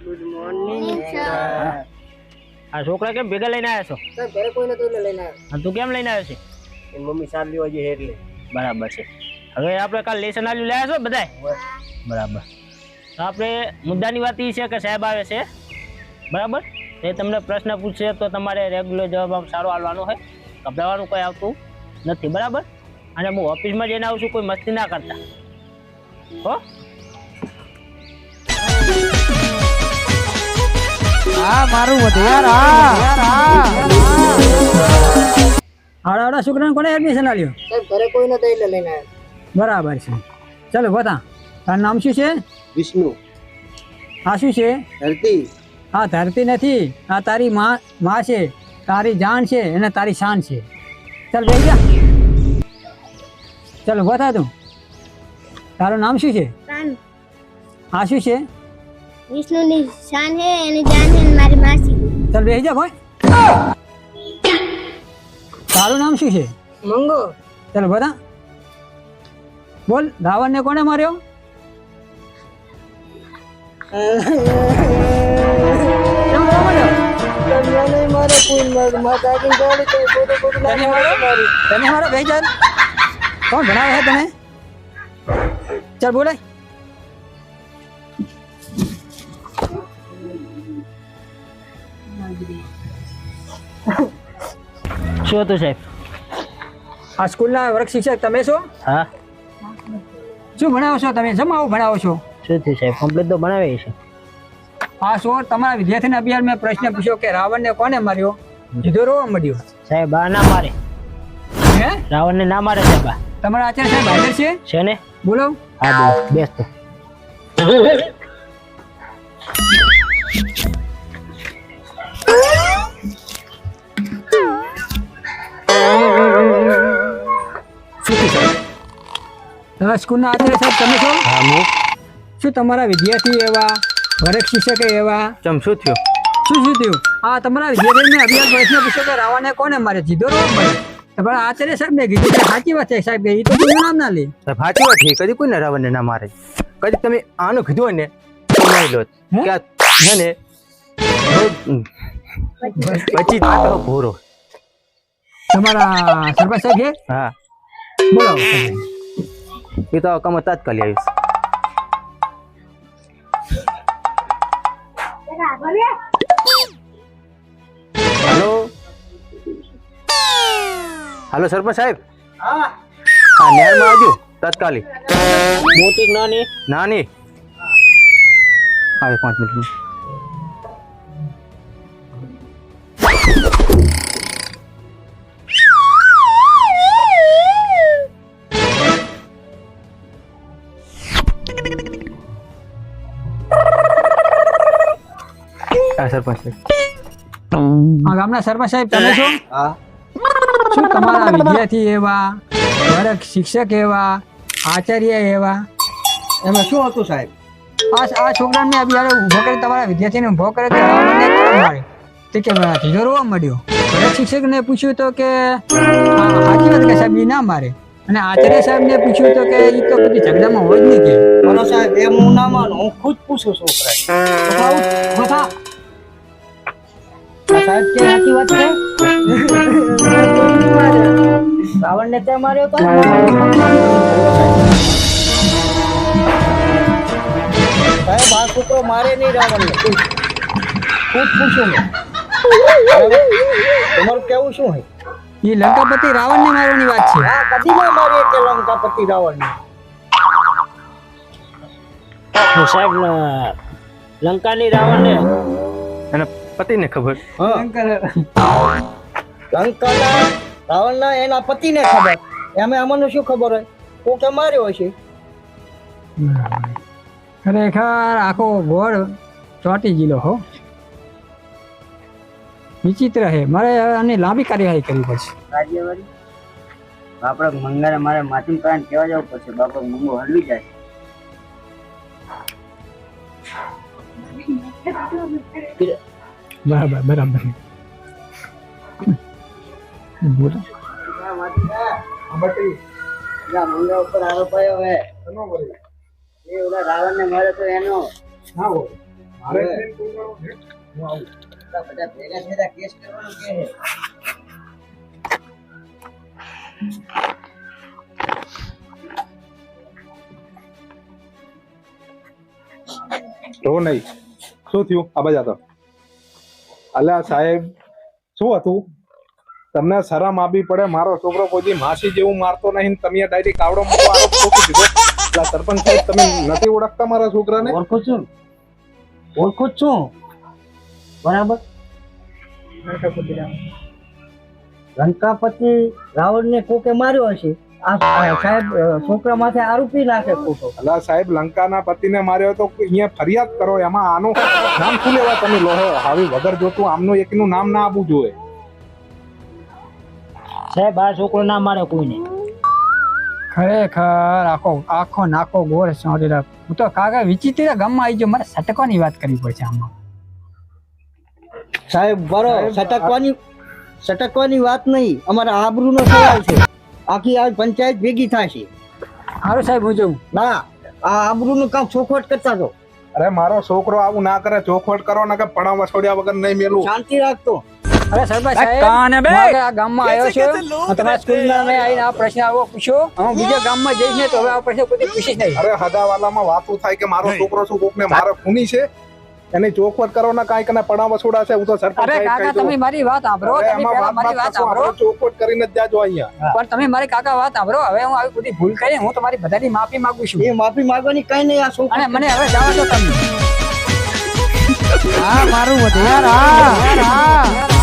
Good morning આ છોકરા કેમ ભેગા લઈને આવ્યા છો? સાહેબ ઘરે કોઈ નતું એટલે લઈને આવ્યો. અને તું કેમ લઈને આવ્યો છે? એની મમ્મી સાર લેવા જઈએ એટલે. બરાબર છે. હવે આપણે કાલ લેસન આલ્યું લાયા છો બધાય? બરાબર. તો આપણે મુદ્દાની વાત એ છે કે સાહેબ આવે છે બરાબર, એ તમને પ્રશ્ન પૂછશે તો તમારે રેગ્યુલર જવાબ આમ સારો આલવાનો હોય, ગભરાવાનું કોઈ આવતું નથી બરાબર. અને હું ઓફિસમાં જઈને આવું છું, કોઈ મસ્તી ના કરતા હો. હા મારું વધે યાર. હાડા છોકરાને કોને એડમિશન આલ્યું? સાહેબ ઘરે કોઈ નતું એટલે લઈને આવ્યો. બરાબર છે. ચાલો બતા, તારું નામ શું છે? વિષ્ણુ. આ શું છે? ધરતી. આ ધરતી નથી, આ તારી માં છે, તારી જાન છે અને તારી શાન છે. ચાલ બેસી જા. ચાલો બતા તું, તારું નામ શું છે? આ શું છે? વિષ્ણુની શાન હે, એની જાન હે, મારી માસી. ચાલ બેસી જા ભાઈ. તારું નામ શું છે? મંગો. ચાલો બતા, બોલ રાવણને કોને માર્યો? મારે કોઈ માતા ગાડી તો તને મારો બેસી જા. કોણ ભણાવે છે તને? ચાલ બોલાય. શું હતું સાહેબ? આ સ્કૂલના વર્ગ શિક્ષક તમે છો? હા. શું ભણાવો છો તમે? જમાવું ભણાવો છો? શું થયું સાહેબ? કમ્પ્લીટ તો બનાવે છે. આ શું તમારા વિદ્યાર્થીને અભિયાન મેં પ્રશ્ન પૂછ્યો કે રાવણને કોને માર્યો? જીધો રોવા મળ્યો. સાહેબ આ ના મારે, હે રાવણને ના મારે સાહેબ. આ તમારા આચાર્ય સાહેબ હાજર છે? છે ને? બોલો. હા બોલો, બેસ તો. સ્કૂલના આચાર્ય સાહેબ તમે છો? હા હું. શું તમારા વિદ્યાર્થી એવા, વર્ગ શિક્ષક એવા? ચમ શું થયું? શું થયું? આ તમારા વિદ્યાર્થીને અભિયાન પ્રશ્ન પૂછ્યો કે રાવણને કોને મારે? જીધો રોવા મળ્યો. તમારા આચાર્ય સાહેબ ને કીધું કે સાચી વાત છે સાહેબ, એ તો કોઈનું નામ ના લે. સાચી વાત છે, કદી કોઈ રાવણને ના મારે. કદી તમે આનું કીધું હોય ને તો નહીં લો કે છે ને પછી તો ભૂરો. તમારા સરપંચ સાહેબ છે? હા બોલો. એ તો કમ તાત્કાલિક આવીશ. હાલો હાલો સરપંચ સાહેબ. હા નેરમાં આવજો તાત્કાલિક. મોટી નાની નાની આવે 5 મિનિટ. સરપંચ સાહેબ. આ ગામના સરપંચ સાહેબ તમે છો? હા. શું તમારા વિદ્યાર્થી એવા, વર્ગ શિક્ષક એવા, આચાર્ય એવા? એમાં શું હતું સાહેબ? આ છોકરાને મેં અભિયારે ઊભો કરી, તમારા વિદ્યાર્થીને ઊભો કરે કે રાવણને કોણ મારે? તે કે જીધો રોવા મળ્યો. વર્ગ શિક્ષકને પૂછ્યું તો કે સાચી વાત કે સાહેબ એ ના મારે. અને આચાર્ય સાહેબને પૂછ્યું તો કે એ તો બધી ઝઘડામાં હોય જ નહીં કે. બોલો સાહેબ, એમ હું ના માનું, હું ખુદ પૂછું છોકરા. સાહેબ કે સાચી વાત છે. રાવણને તે માર્યો તો સાહેબ આ છોકરો મારે નહીં રાવણને, ખુદ પૂછું મેં. તમારું કેવું શું હોય? એ લંકાપતિ રાવણને મારવાની વાત છે. હા કદી ના મારી કે લંકાપતિ રાવણને. સાહેબ લંકાની રાવણને એના પતિને ખબર. લંકાના રાવણના એના પતિને ખબર, એમે અમને શું ખબર હોય? કોકે માર્યો હશે. ખરેખર આખો ગોળ ચોટી ગયેલો હો. વિચિત્ર છે. મારે આની લાંબી કાર્યવાહી કરવી પડશે. રાજ્યવાળી બાપડક મંગારે મારે માથું કાન કેવા જવું પડશે. બાપડક મંગો હલવી જાય. બરાબર બરાબર. બોલો. મંગા ઉપર આરોપ આવ્યો હે. એ ઓલા રાવણ ને મારે તો એનો બધા ભેગા થયેલા કેસ કરવાનું કે છે. તો નહીં શું થયું આ બાજુ તો અલ્યા સાહેબ શું હતું તમને શરમ આપવી પડે મારો છોકરો કોઈ માસી જેવું મારતો નહીં ને તમે ડાયરેક્ટ આવડો મોટો આરોપ ઠોકી દીધો એટલે સરપંચ સાહેબ તમે નથી ઓળખતા મારા છોકરાને ઓળખું છું બરાબર. લંકાપતિ રાવણને કોકે માર્યો હશે. આ સાહેબ છોકરા માથે આરોપી નાખે ખોટો. અલ્યા સાહેબ લંકાના પતિને માર્યો તો અહીંયા ફરિયાદ કરો એમાં આનું નામ શું લેવા તમે લો આવી વગર જોતું આમનું એકનું નામ ના આપવું જોઈએ. સાહેબ આ છોકરો ના મારે કોઈને. ખરેખર આખો નાખો ગોળ સોંટેલા. હું તો કાકા વિચિત્ર ગામમાં આવી ગયો, મારે સટકવાની વાત કરવી પડશે આમાં. સાહેબ બરો સટકવાની વાત નહીં, અમારા આબરૂનો સવાલ છે. આખી આ પંચાયત ભેગી થશે. સારું સાહેબ હું જોઉં. ના આ આબરૂનું કામ ચોખવટ કરતા છો. અરે મારો છોકરો આવું ના કરે, ચોખવટ કરો ને કે પણાવ વસોડ્યા વગર નહીં મેલું. શાંતિ રાખતો. અરે સરપંચ સાહેબ, હું આગળ આ ગામમાં આવ્યો છું. હું તમારા સ્કૂલમાં મેં આવીને આ પ્રશ્ન આવો પૂછ્યો. હું બીજા ગામમાં જઈશ ને તો હવે આ પ્રશ્ન કોઈ પૂછીશ નહીં. અરે હદાવાલામાં વાતો થાય કે મારો છોકરો શું કોકને મારે ખૂની છે એની ચોખવટ કરો ને કાંઈક ને પણાવ વસોડા છે. હું તો સરપંચ અરે સાહેબ કાકા કહી દઉં. તમે મારી વાત સાંભળો, અરે તમે એમાં પહેલા મારી વાત કશું સાંભળો. આપણે ચોખવટ કરીને જ જાજો અહીંયા. પણ તમે મારી કાકા વાત સાંભળો. હવે હું આવી બધી ભૂલ કરી, હું તમારી બધાની માફી માંગુ છું. એ માફી માંગવાની કઈ નહીં. આ છોકરા અને મને હવે જવા દો તમે. હા મારું વધુ યાર, હા